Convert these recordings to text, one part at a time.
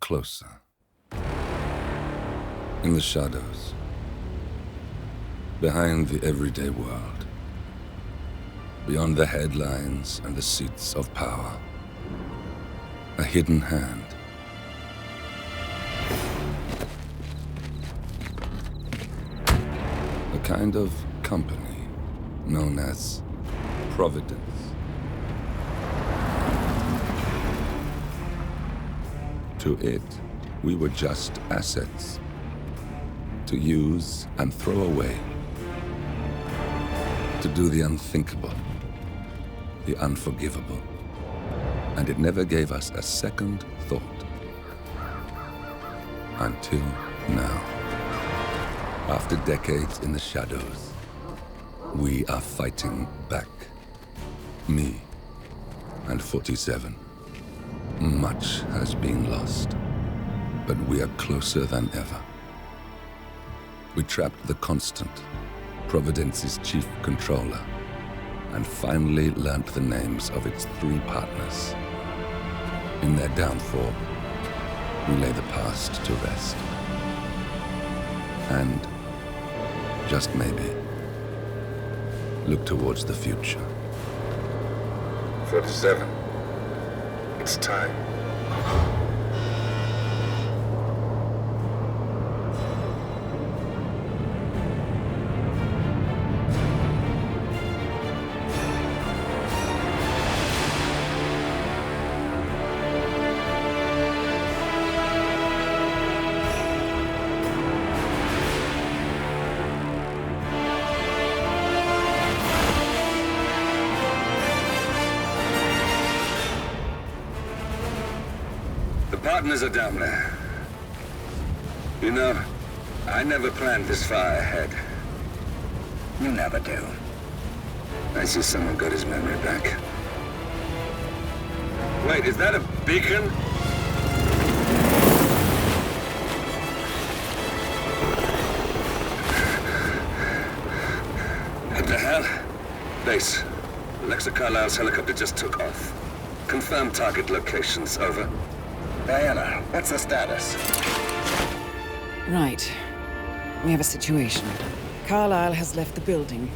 closer. In the shadows, behind the everyday world, beyond the headlines and the seats of power, a hidden hand. A kind of company known as Providence. To it, we were just assets to use and throw away, to do the unthinkable, the unforgivable, and it never gave us a second thought. Until now. After decades in the shadows, we are fighting back. Me and 47. Much has been lost, but we are closer than ever. We trapped the Constant, Providence's chief controller, and finally learnt the names of its 3 partners. In their downfall, we lay the past to rest. And, just maybe, look towards the future. 47. It's time. The partners are down there. You know, I never planned this far ahead. You never do. I see someone got his memory back. Wait, is that a beacon? What the hell? Base. Alexa Carlisle's helicopter just took off. Confirm target locations, over. Diana, what's the status? Right. We have a situation. Carlisle has left the building.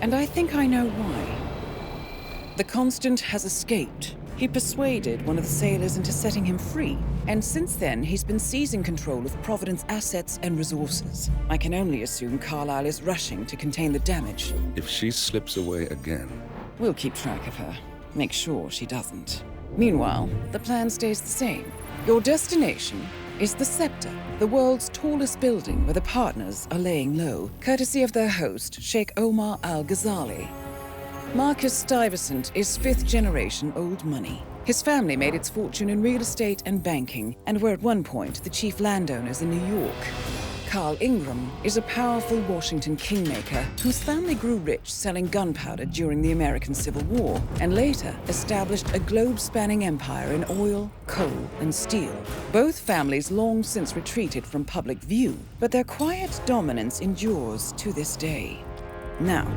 And I think I know why. The Constant has escaped. He persuaded one of the sailors into setting him free. And since then, he's been seizing control of Providence assets and resources. I can only assume Carlisle is rushing to contain the damage. If she slips away again... We'll keep track of her. Make sure she doesn't. Meanwhile, the plan stays the same. Your destination is the Scepter, the world's tallest building where the partners are laying low, courtesy of their host, Sheikh Omar Al-Ghazali. Marcus Stuyvesant is 5th-generation old money. His family made its fortune in real estate and banking, and were at one point the chief landowners in New York. Carl Ingram is a powerful Washington kingmaker whose family grew rich selling gunpowder during the American Civil War, and later established a globe-spanning empire in oil, coal, and steel. Both families long since retreated from public view, but their quiet dominance endures to this day. Now,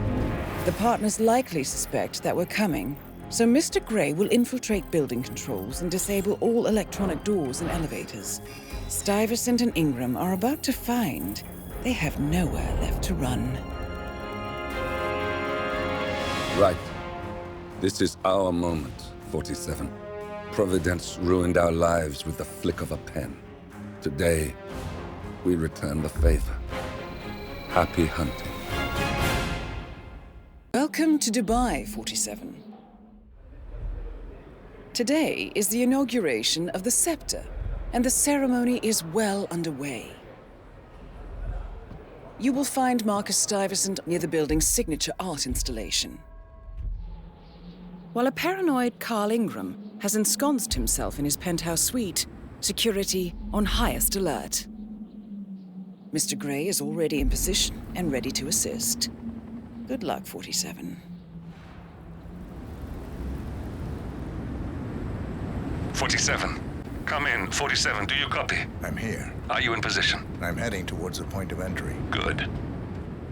the partners likely suspect that we're coming, so Mr. Gray will infiltrate building controls and disable all electronic doors and elevators. Stuyvesant and Ingram are about to find they have nowhere left to run. Right. This is our moment, 47. Providence ruined our lives with the flick of a pen. Today, we return the favor. Happy hunting. Welcome to Dubai, 47. Today is the inauguration of the Scepter, and the ceremony is well underway. You will find Marcus Stuyvesant near the building's signature art installation, while a paranoid Carl Ingram has ensconced himself in his penthouse suite, security on highest alert. Mr. Gray is already in position and ready to assist. Good luck, 47. 47. Come in. 47, do you copy? I'm here. Are you in position? I'm heading towards the point of entry. Good.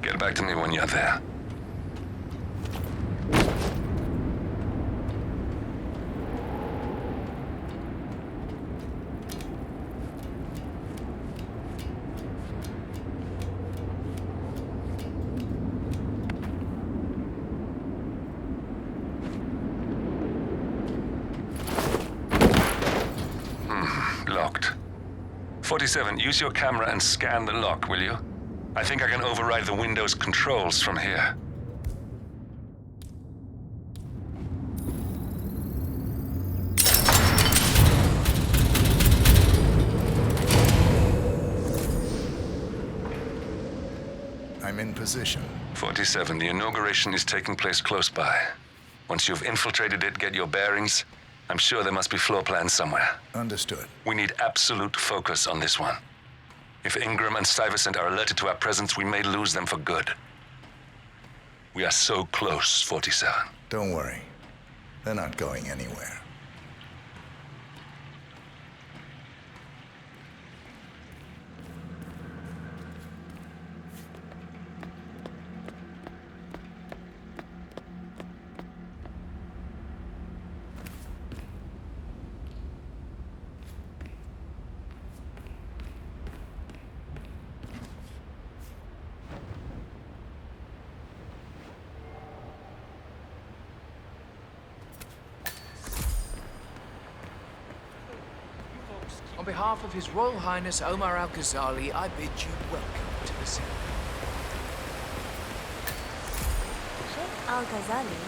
Get back to me when you're there. 47, use your camera and scan the lock, will you? I think I can override the Windows controls from here. I'm in position. 47, the inauguration is taking place close by. Once you've infiltrated it, get your bearings. I'm sure there must be floor plans somewhere. Understood. We need absolute focus on this one. If Ingram and Stuyvesant are alerted to our presence, we may lose them for good. We are so close, 47. Don't worry. They're not going anywhere. On behalf of His Royal Highness Omar Al-Ghazali, I bid you welcome to the city. Sheikh Al-Ghazali,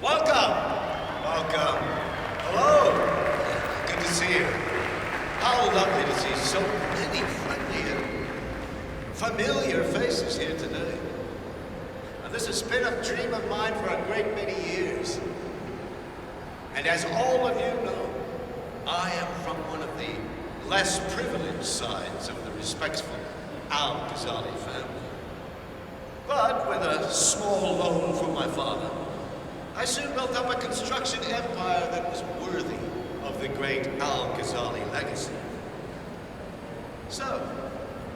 welcome. Welcome. Hello. Good to see you. How lovely to see so many friendly and familiar faces here today. Now, this has been a dream of mine for a great many years. And as all of you know, I am from one of the less privileged sides of the respectful Al-Ghazali family. But with a small loan from my father, I soon built up a construction empire that was worthy of the great Al-Ghazali legacy. So,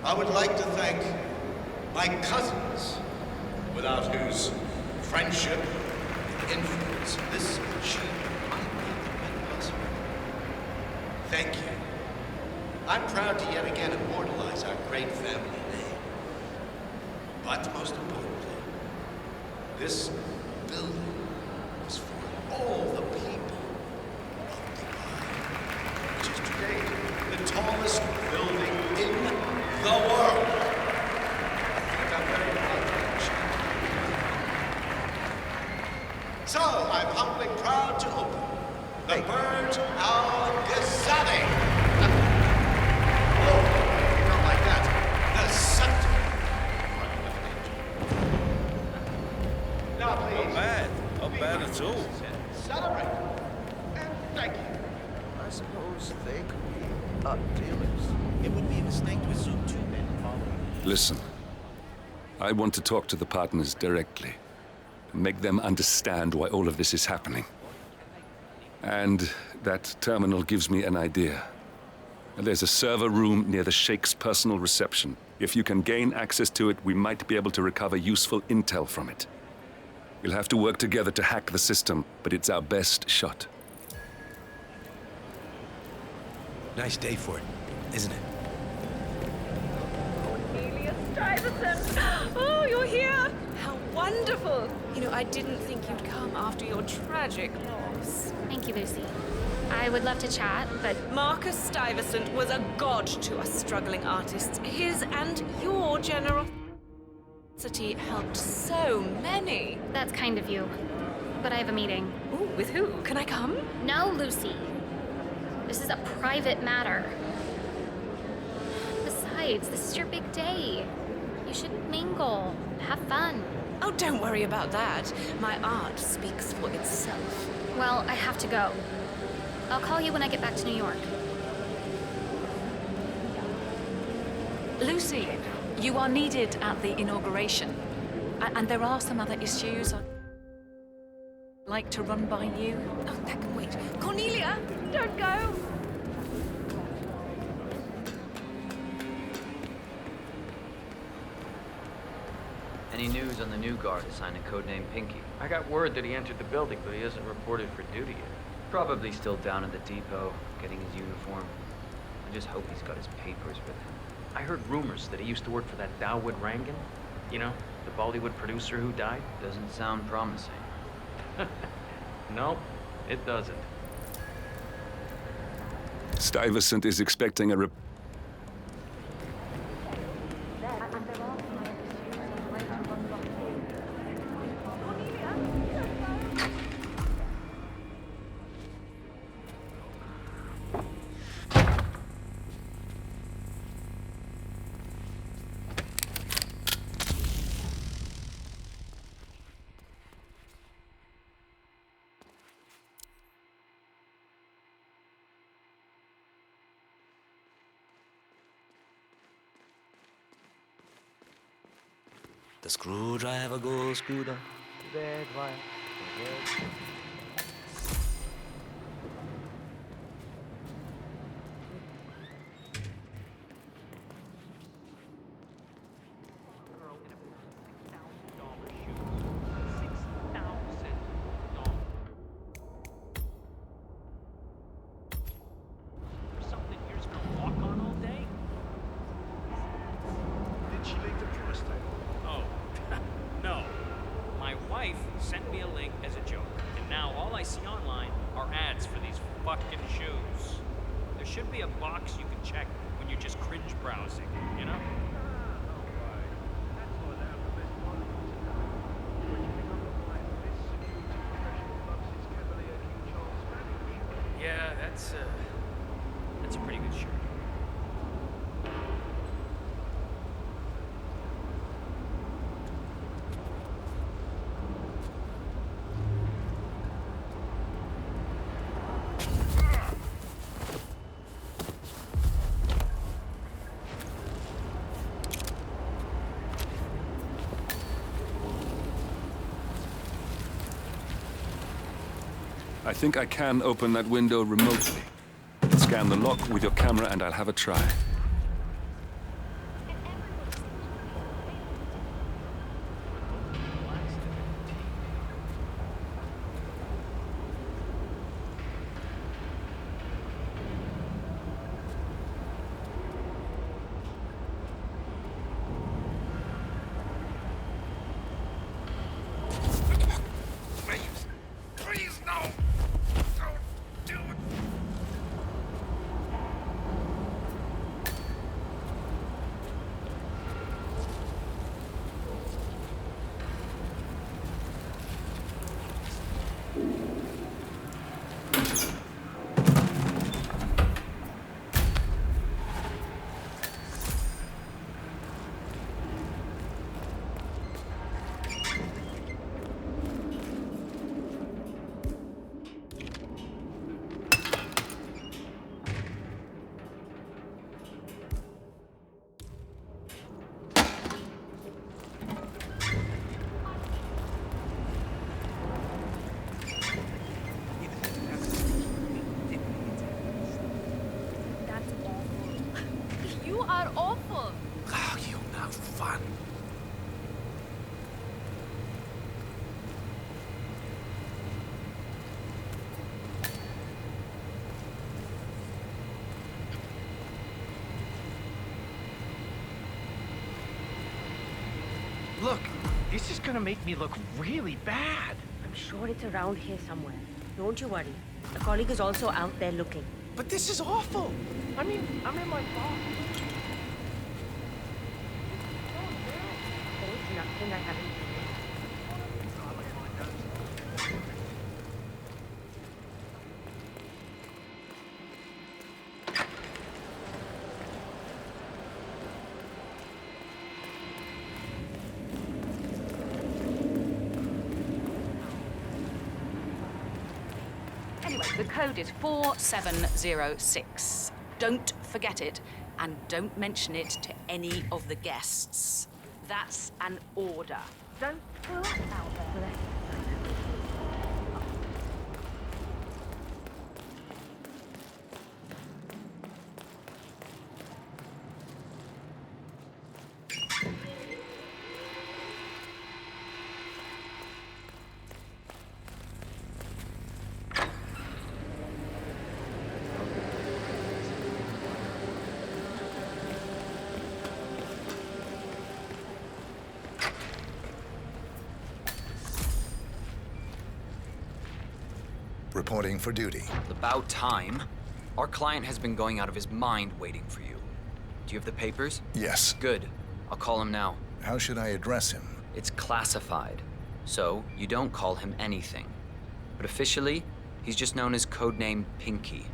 I would like to thank my cousins, without whose friendship and influence this achievement might not have been possible. Thank you. I'm proud to yet again immortalize our great family name. But most importantly, this building is for all the people of Dubai, which is today the tallest building in the world. I think I'm very proud to mention. So, I'm humbly proud to open the Burj Al-Ghazali. Oh, not like that. The scepter. Now, please. Not bad at all. Celebrate. And thank you. I suppose they could be art dealers. It would be a mistake to assume two men following. Listen, I want to talk to the partners directly. Make them understand why all of this is happening. And that terminal gives me an idea. There's a server room near the Sheikh's personal reception. If you can gain access to it, we might be able to recover useful intel from it. We'll have to work together to hack the system, but it's our best shot. Nice day for it, isn't it? Cornelia Stuyvesant! Oh, you're here! How wonderful! You know, I didn't think you'd come after your tragic loss. Thank you, Lucy. I would love to chat, but Marcus Stuyvesant was a god to us struggling artists. His and your generosity helped so many. that's kind of you. But I have a meeting. Ooh, with who? Can I come? No, Lucy. This is a private matter. Besides, this is your big day. You should mingle, have fun. Oh, don't worry about that. My art speaks for itself. Well, I have to go. I'll call you when I get back to New York. Lucy, you are needed at the inauguration. And there are some other issues I'd like to run by you. Oh, that can wait. Cornelia, don't go! Any news on the new guard assigned to codename Pinky? I got word that he entered the building, but he hasn't reported for duty yet. Probably still down at the depot, getting his uniform. I just hope he's got his papers with him. I heard rumors that he used to work for that Dawood Rangan. You know, the Bollywood producer who died. Doesn't sound promising. No, it doesn't. Stuyvesant is expecting a The screwdriver goes screw down. Red wire. Red. Sent me a link as a joke, and now all I see online are ads for these fucking shoes. There should be a box you can check when you're just cringe browsing, you know? Yeah, that's a pretty good shirt. I think I can open that window remotely. Scan the lock with your camera and I'll have a try. Look, this is gonna make me look really bad. I'm sure it's around here somewhere. Don't you worry. A colleague is also out there looking. But this is awful. I mean, I'm in my box. There's nothing I haven't seen. Anyway, the code is 4706. Don't forget it, and don't mention it to any of the guests. That's an order. Don't go out there. Reporting for duty. About time. Our client has been going out of his mind waiting for you. Do you have the papers? Yes. Good. I'll call him now. How should I address him? It's classified, so you don't call him anything. But officially, he's just known as codename Pinky.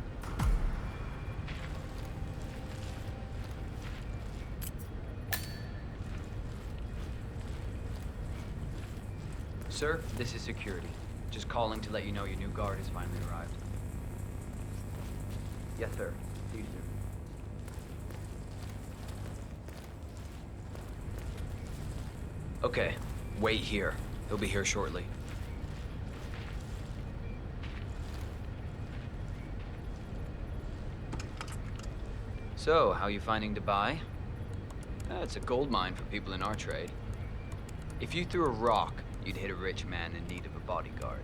Sir, this is security. Just calling to let you know your new guard has finally arrived. Yes, sir. See you soon. Okay, wait here. He'll be here shortly. So, how you finding Dubai? It's a gold mine for people in our trade. If you threw a rock, you'd hit a rich man in need of a bodyguard.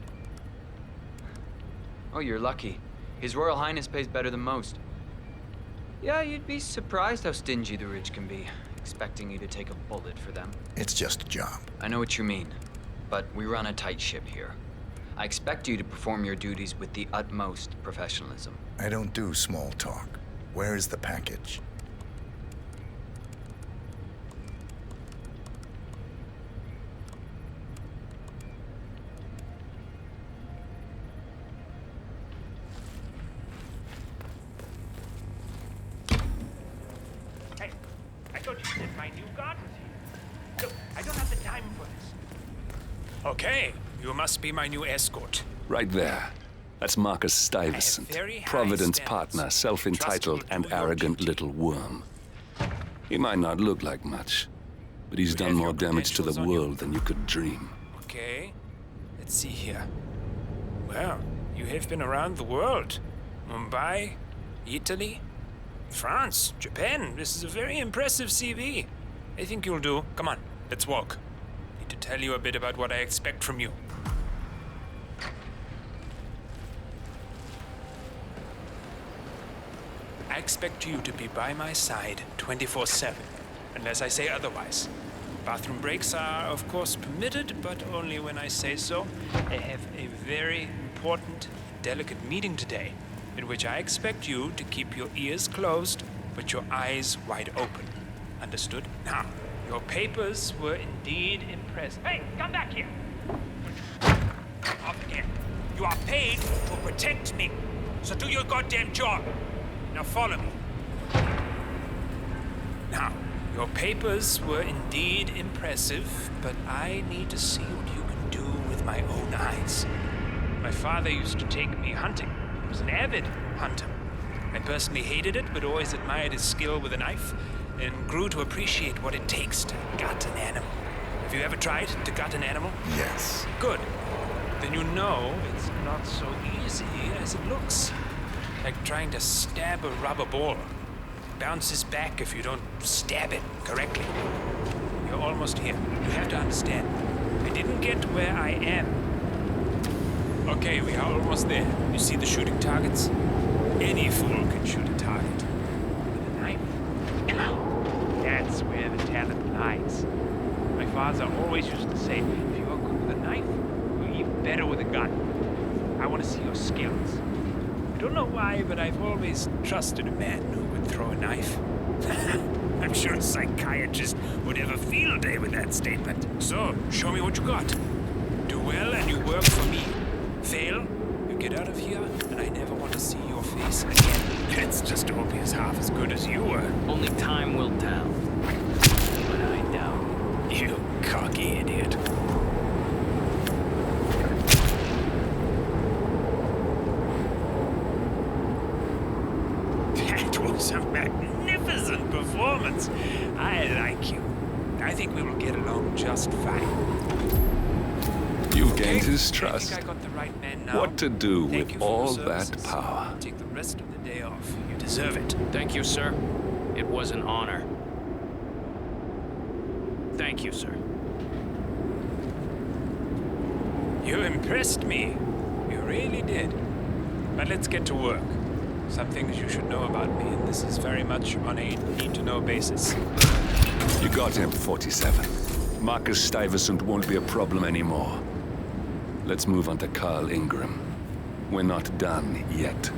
Oh, you're lucky. His Royal Highness pays better than most. Yeah, you'd be surprised how stingy the rich can be, expecting you to take a bullet for them. It's just a job. I know what you mean, but we run a tight ship here. I expect you to perform your duties with the utmost professionalism. I don't do small talk. Where is the package? Hey, I thought you said my new guard was here. Look, I don't have the time for this. Okay, you must be my new escort. Right there. That's Marcus Stuyvesant, Providence partner, self-entitled and arrogant little worm. He might not look like much, but he's done more damage to the world than you could dream. Okay, let's see here. Well, you have been around the world. Mumbai, Italy, France, Japan. This is a very impressive CV. I think you'll do. Come on, let's walk. Need to tell you a bit about what I expect from you. I expect you to be by my side 24/7, unless I say otherwise. Bathroom breaks are, of course, permitted, but only when I say so. I have a very important, delicate meeting today, in which I expect you to keep your ears closed, but your eyes wide open. Understood? Now, your papers were indeed impressive. Hey, come back here! Off again. You are paid to protect me, so do your goddamn job. Now follow me. Now, your papers were indeed impressive, but I need to see what you can do with my own eyes. My father used to take me hunting. He was an avid hunter. I personally hated it, but always admired his skill with a knife, and grew to appreciate what it takes to gut an animal. Have you ever tried to gut an animal? Yes. Good. Then you know it's not so easy as it looks. Like trying to stab a rubber ball. It bounces back if you don't stab it correctly. You're almost here. You have to understand. I didn't get where I am. Okay, we are almost there. You see the shooting targets? Any fool can shoot a target. With a knife? That's where the talent lies. My father always used to say, if you are good with a knife, you're even better with a gun. I want to see your skills. I don't know why, but I've always trusted a man who would throw a knife. I'm sure a psychiatrist would have a field day with that statement. So, show me what you got. Do well and you work for me. Fail, you get out of here, and I never want to see your face again. Let's just hope he's half as good as you were. Only time will tell. But I doubt. You cocky idiot. That was a magnificent performance. I like you. I think we will get along just fine. You've gained his I trust. think I got the right man now. What to do Thank with you for all your that services. power? Take the rest of the day off. You deserve it. Thank you, sir. It was an honor. Thank you, sir. You impressed me. You really did. But let's get to work. Some things you should know about me, and this is very much on a need-to-know basis. You got him, 47. Marcus Stuyvesant won't be a problem anymore. Let's move on to Carl Ingram. We're not done yet.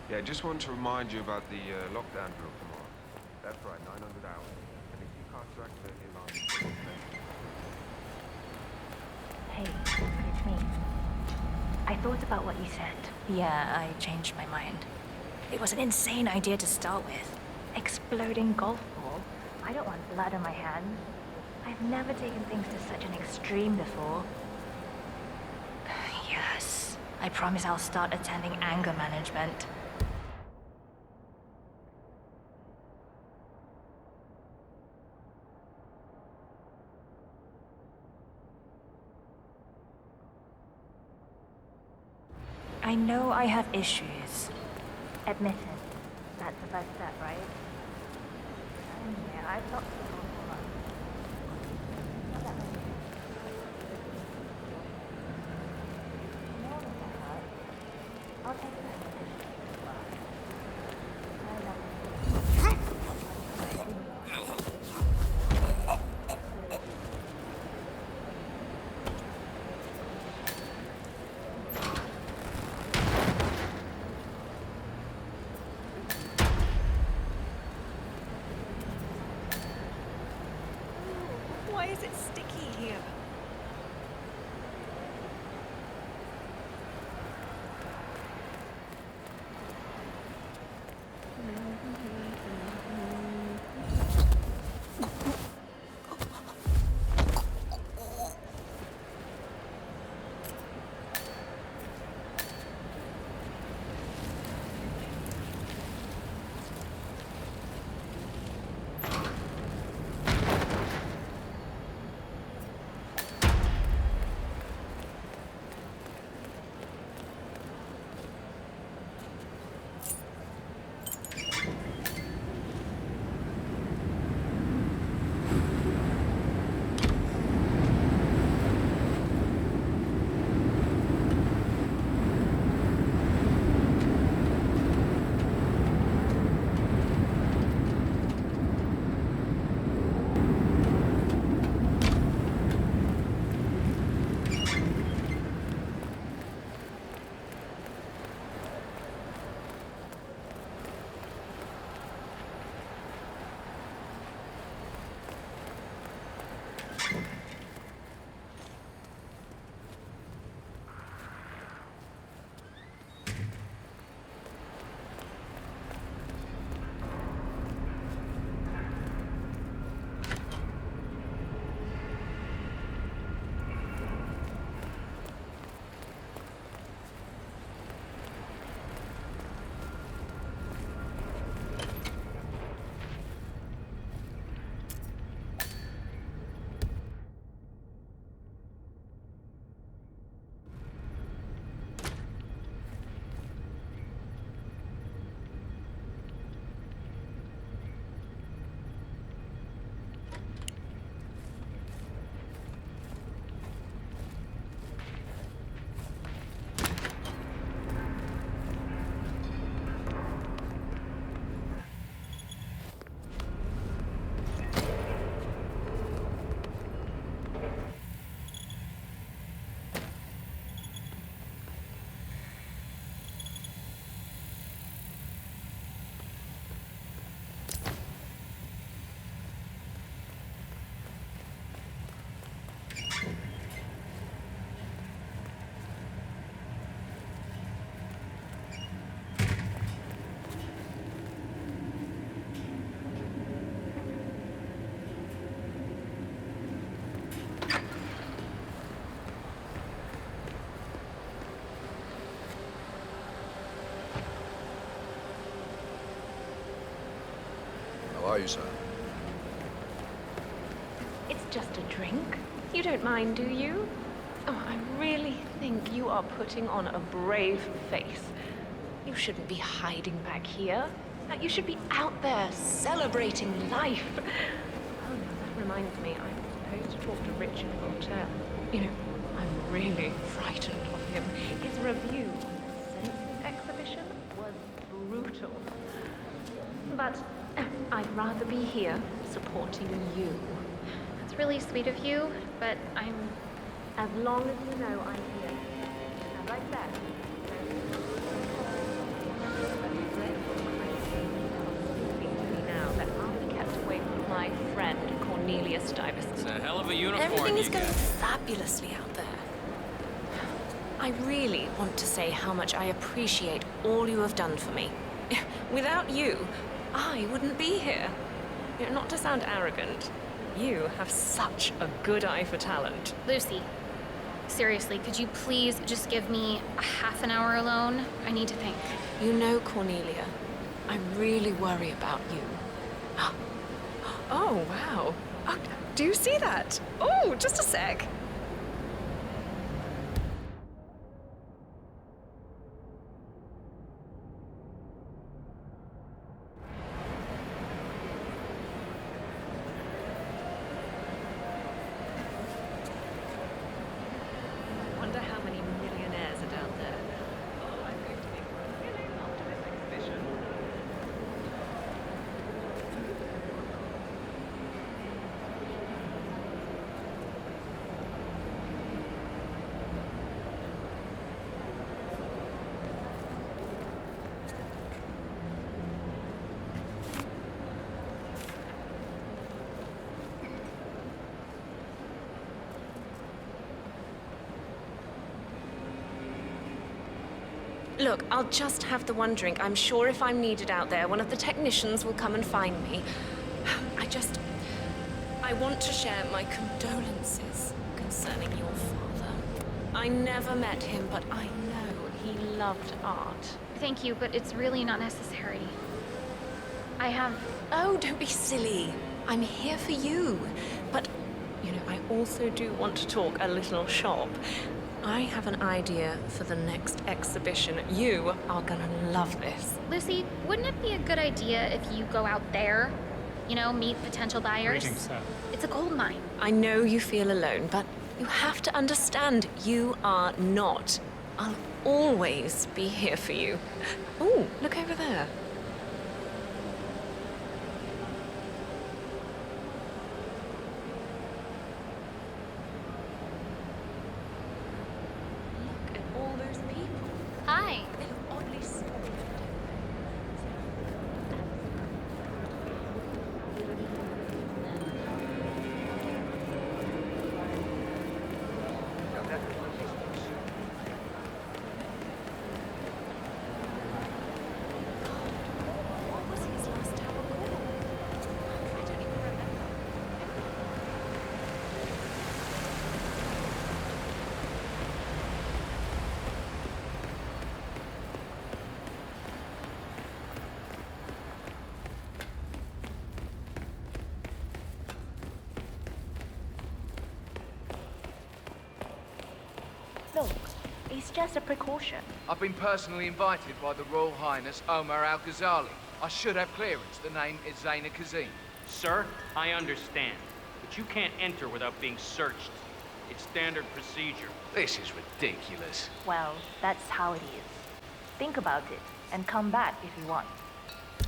Yeah, just wanted to remind you about the lockdown drill tomorrow. That's right, 900 hours. And if you can't track the alarm, Hey, it's me. I thought about what you said. Yeah, I changed my mind. It was an insane idea to start with. Exploding golf ball. I don't want blood on my hands. I've never taken things to such an extreme before. Yes. I promise I'll start attending anger management. I know I have issues. Admit it. That's the first step, right? Yeah, I've got to go for I'll take that. Why is it sticky here? How are you, sir? It's just a drink. You don't mind, do you? Oh, I really think you are putting on a brave face. You shouldn't be hiding back here. You should be out there celebrating life. Oh no, that reminds me, I'm supposed to talk to Richard Voltaire. You know, I'm really frightened of him. His review on the Census exhibition was brutal. But I'd rather be here supporting you. That's really sweet of you, but I'm... As long as you know I'm here. And like that. Cornelia Stuyvesant. It's a hell of a uniform. Everything is you going got. fabulously out there. I really want to say how much I appreciate all you have done for me. Without you, I wouldn't be here. You know, not to sound arrogant, you have such a good eye for talent. Lucy, seriously, could you please just give me a half an hour alone? I need to think. You know, Cornelia, I really worry about you. Oh, wow. Oh, do you see that? Oh, just a sec. Wonder how many millionaires are down there. Oh, I'm going to make one million after this exhibition. Look, I'll just have the one drink. I'm sure if I'm needed out there, one of the technicians will come and find me. I want to share my condolences concerning your father. I never met him, but I know he loved art. Thank you, but it's really not necessary. Oh, don't be silly. I'm here for you. But, you know, I also do want to talk a little shop. I have an idea for the next exhibition. You are gonna love this. Lucy, wouldn't it be a good idea if you go out there? You know, meet potential buyers? Greetings, sir. It's a gold mine. I know you feel alone, but you have to understand you are not. I'll always be here for you. Oh, look over there. Look at all those people. Hi. They look oddly small. What was his last tower called? I don't even remember. Look, it's just a precaution. I've been personally invited by the Royal Highness Omar Al-Ghazali. I should have clearance. The name is Zaina Kazim. Sir, I understand, but you can't enter without being searched. It's standard procedure. This is ridiculous. Well, that's how it is. Think about it and come back if you want.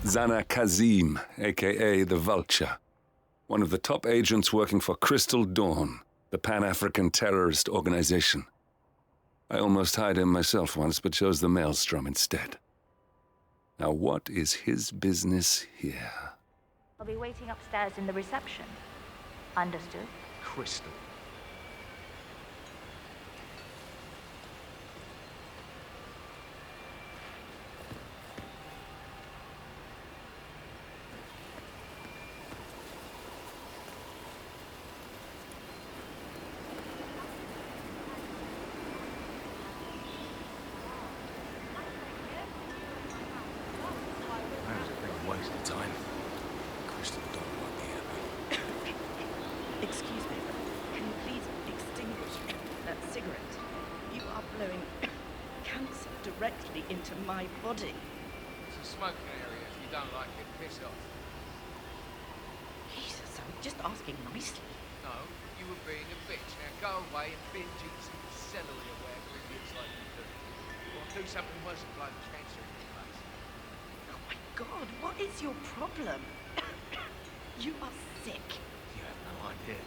Zana Kazim, aka the Vulture. One of the top agents working for Crystal Dawn, the Pan-African terrorist organization. I almost hired him myself once, but chose the Maelstrom instead. Now what is his business here? I'll be waiting upstairs in the reception. Understood? Crystal. Waste of time. Crystal don't want me happy. Excuse me. Can you please extinguish that cigarette? You are blowing cancer directly into my body. It's a smoking area. If you don't like it, piss off. Jesus, I'm just asking nicely. No, you were being a bitch. Now go away and binge eat some celery or whatever idiots like you do. Or do something worse than blow cancer in your face. Oh my God, what is your problem? You are sick. You have no idea.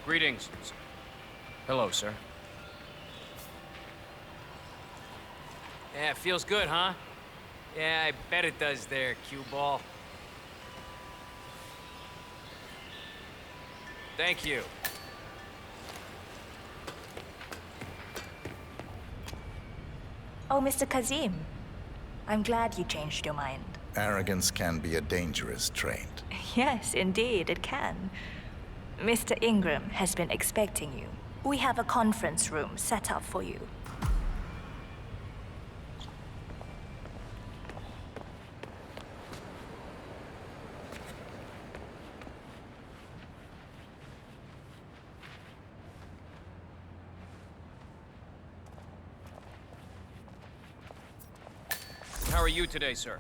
Greetings. Hello, sir. Yeah, feels good, huh? Yeah, I bet it does there, cue ball. Thank you. Oh, Mr. Kazim. I'm glad you changed your mind. Arrogance can be a dangerous trait. Yes, indeed, it can. Mr. Ingram has been expecting you. We have a conference room set up for you. How are you today, sir?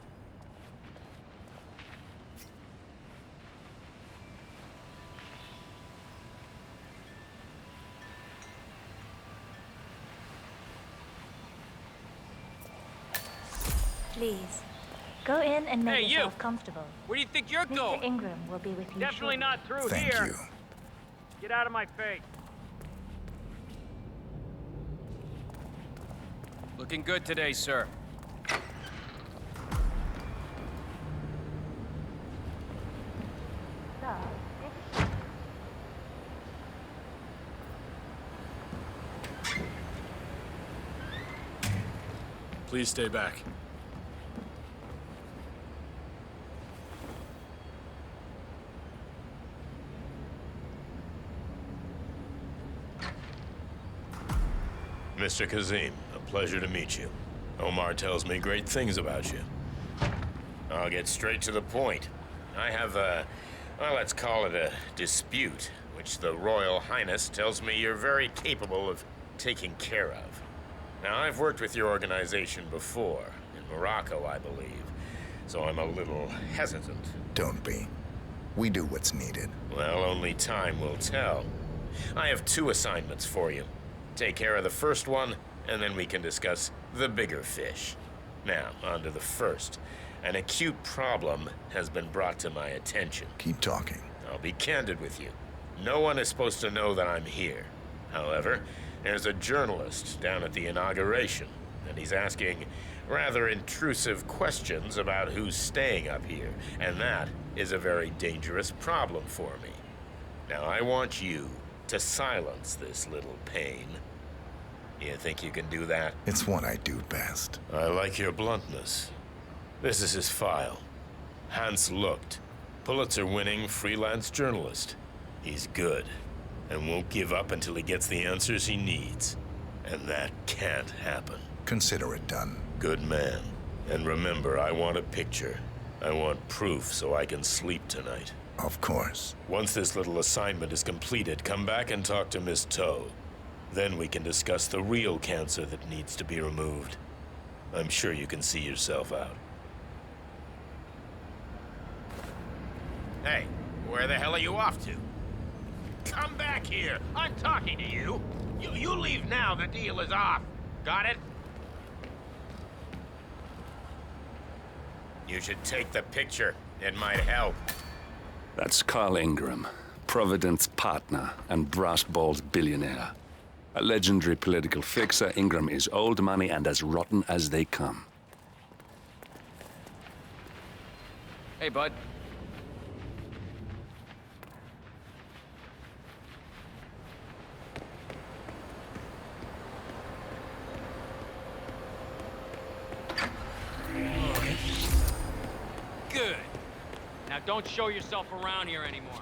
Please, go in and make Hey, yourself you! comfortable. Where do you think you're Mr. going? Ingram will be with you Definitely shortly. not through Thank here. you. Get out of my face. Looking good today, sir. Please stay back. Mr. Kazim, a pleasure to meet you. Omar tells me great things about you. I'll get straight to the point. I have well, let's call it a dispute, which the Royal Highness tells me you're very capable of taking care of. Now, I've worked with your organization before, in Morocco, I believe, so I'm a little hesitant. Don't be. We do what's needed. Well, only time will tell. I have 2 assignments for you. Take care of the first one, and then we can discuss the bigger fish. Now, on to the first. An acute problem has been brought to my attention. Keep talking. I'll be candid with you. No one is supposed to know that I'm here. However, there's a journalist down at the inauguration, and he's asking rather intrusive questions about who's staying up here, and that is a very dangerous problem for me. Now, I want you to silence this little pain. You think you can do that? It's what I do best. I like your bluntness. This is his file. Hans Lucht, Pulitzer-winning freelance journalist. He's good, and won't give up until he gets the answers he needs. And that can't happen. Consider it done. Good man. And remember, I want a picture. I want proof so I can sleep tonight. Of course. Once this little assignment is completed, come back and talk to Miss Toe. Then we can discuss the real cancer that needs to be removed. I'm sure you can see yourself out. Hey, where the hell are you off to? Come back here! I'm talking to you! You leave now, the deal is off! Got it? You should take the picture. It might help. That's Carl Ingram, Provident's partner and brass-balled billionaire. A legendary political fixer, Ingram is old money and as rotten as they come. Hey, bud. Good. Now don't show yourself around here anymore.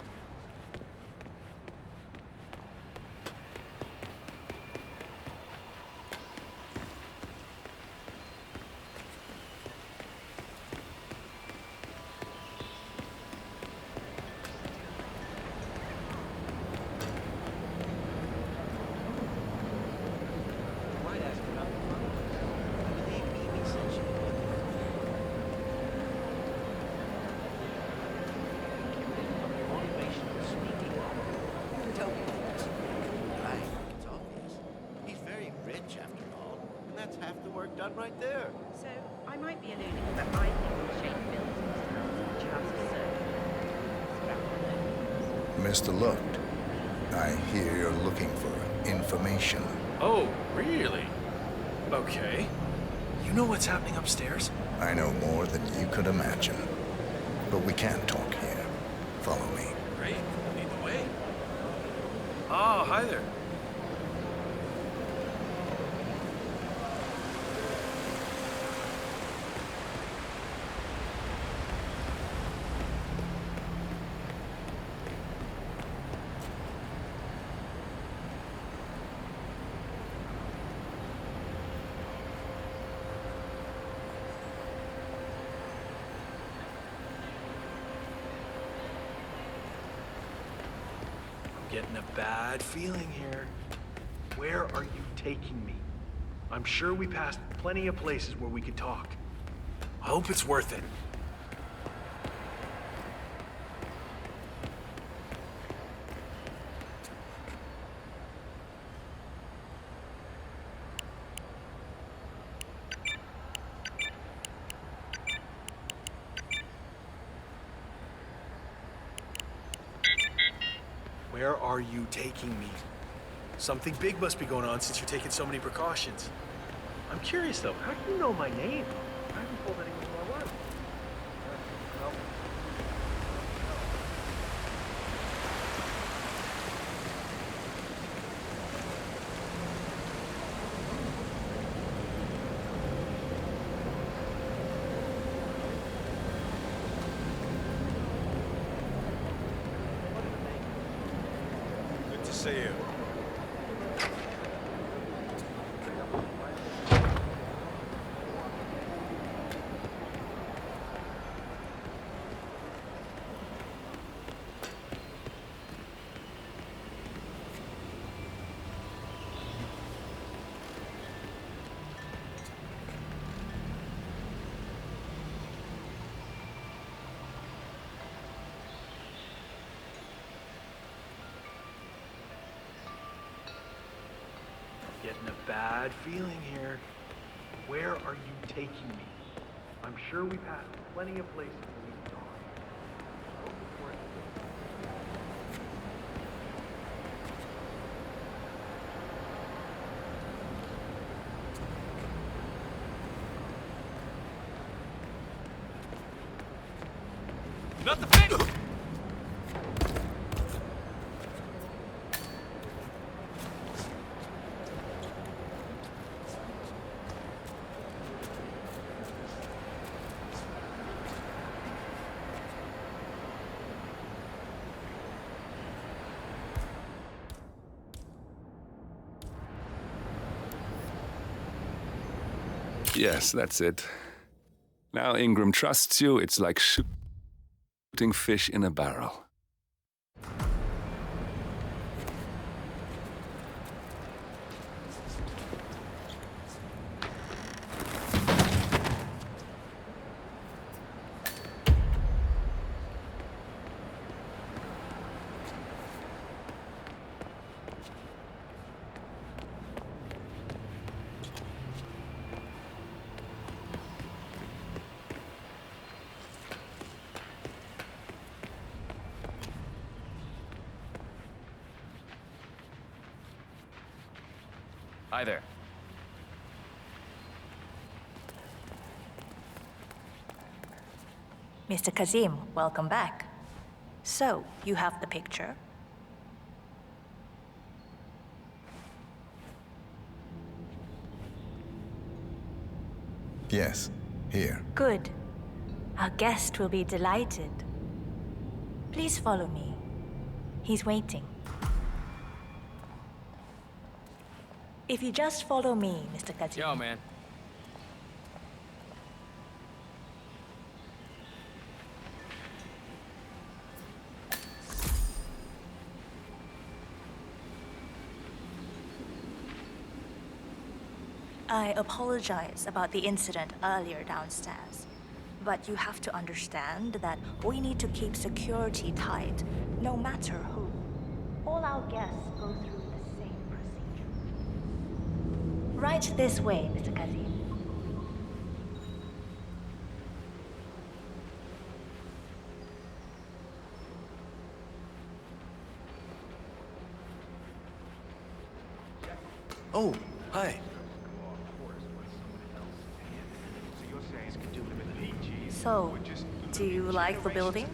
Done right there. So, I might be alluding, but I think the shape builds in this house just so. Mr. Lucht, I hear you're looking for information. Oh, really? Okay. You know what's happening upstairs? I know more than you could imagine. But we can't talk here. Follow me. Great. Lead the way. Oh, hi there. Getting a bad feeling here. Where are you taking me? I'm sure we passed plenty of places where we could talk. I hope it's worth it. Where are you taking me? Something big must be going on since you're taking so many precautions. I'm curious though, how do you know my name? I haven't told anyone who I was. Well, good to see you. Getting a bad feeling here. Where are you taking me? I'm sure we passed plenty of places where we could talk. I hope it's worth it. Not the big. Yes, that's it. Now Ingram trusts you. It's like shooting fish in a barrel. Hi there. Mr. Kazim, welcome back. So, you have the picture? Yes, here. Good. Our guest will be delighted. Please follow me. He's waiting. If you just follow me, Mr. Kazim. Yo, man. I apologize about the incident earlier downstairs, but you have to understand that we need to keep security tight, no matter who. All our guests go through the same procedure. Right this way, Mr. Kazim. Oh, hi. So, do you like the building?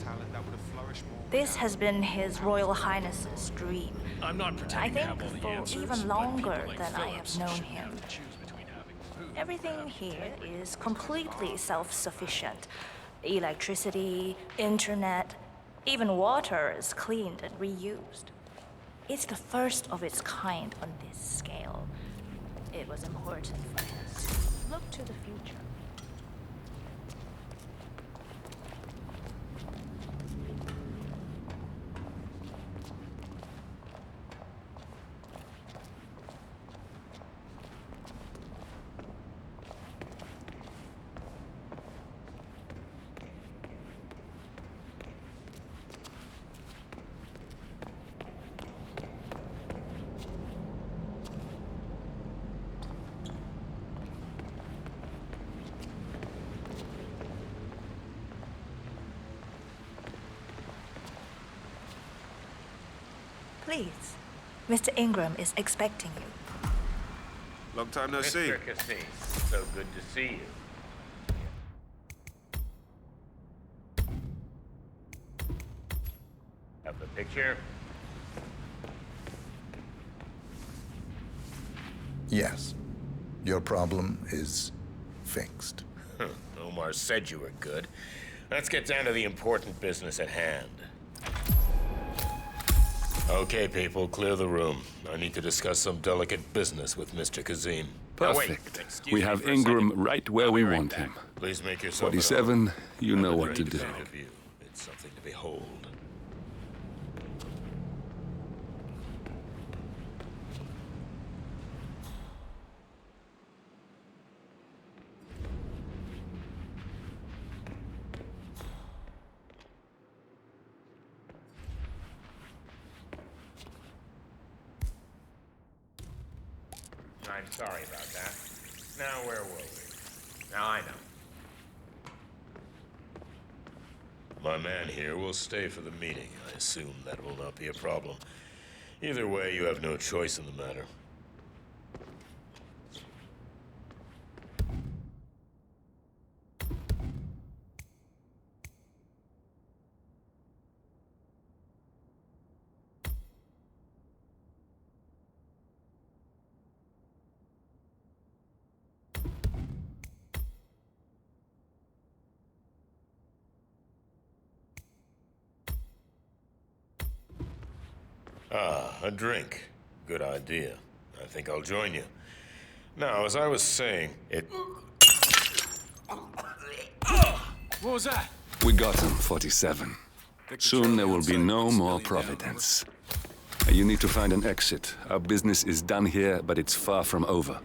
This has been His Royal Highness's dream. I'm not I pretending to think have all the for answers, even but longer people like than I Phillips have known should him. have to choose between having food Everything here is completely self-sufficient. Electricity, internet, even water is cleaned and reused. It's the first of its kind on this scale. It was important for us to look to the future. Please, Mr. Ingram is expecting you. Long time no see. Mr. Cassis, so good to see you. Have the picture? Yes. Your problem is fixed. Omar said you were good. Let's get down to the important business at hand. Okay, people, clear the room. I need to discuss some delicate business with Mr. Kazim. Perfect. We have Ingram right where we want him. Please make yourself 47, you know what to do. It's something to behold. I'm sorry about that. Now, where were we? Now I know. My man here will stay for the meeting. I assume that will not be a problem. Either way, you have no choice in the matter. Ah, a drink. Good idea. I think I'll join you. Now, as I was saying, What was that? We got him, 47. Soon there will be no more Providence. You need to find an exit. Our business is done here, but it's far from over.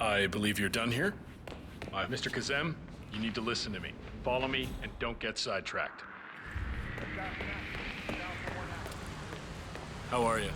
I believe you're done here? Mr. Kazem, you need to listen to me. Follow me and don't get sidetracked. How are you?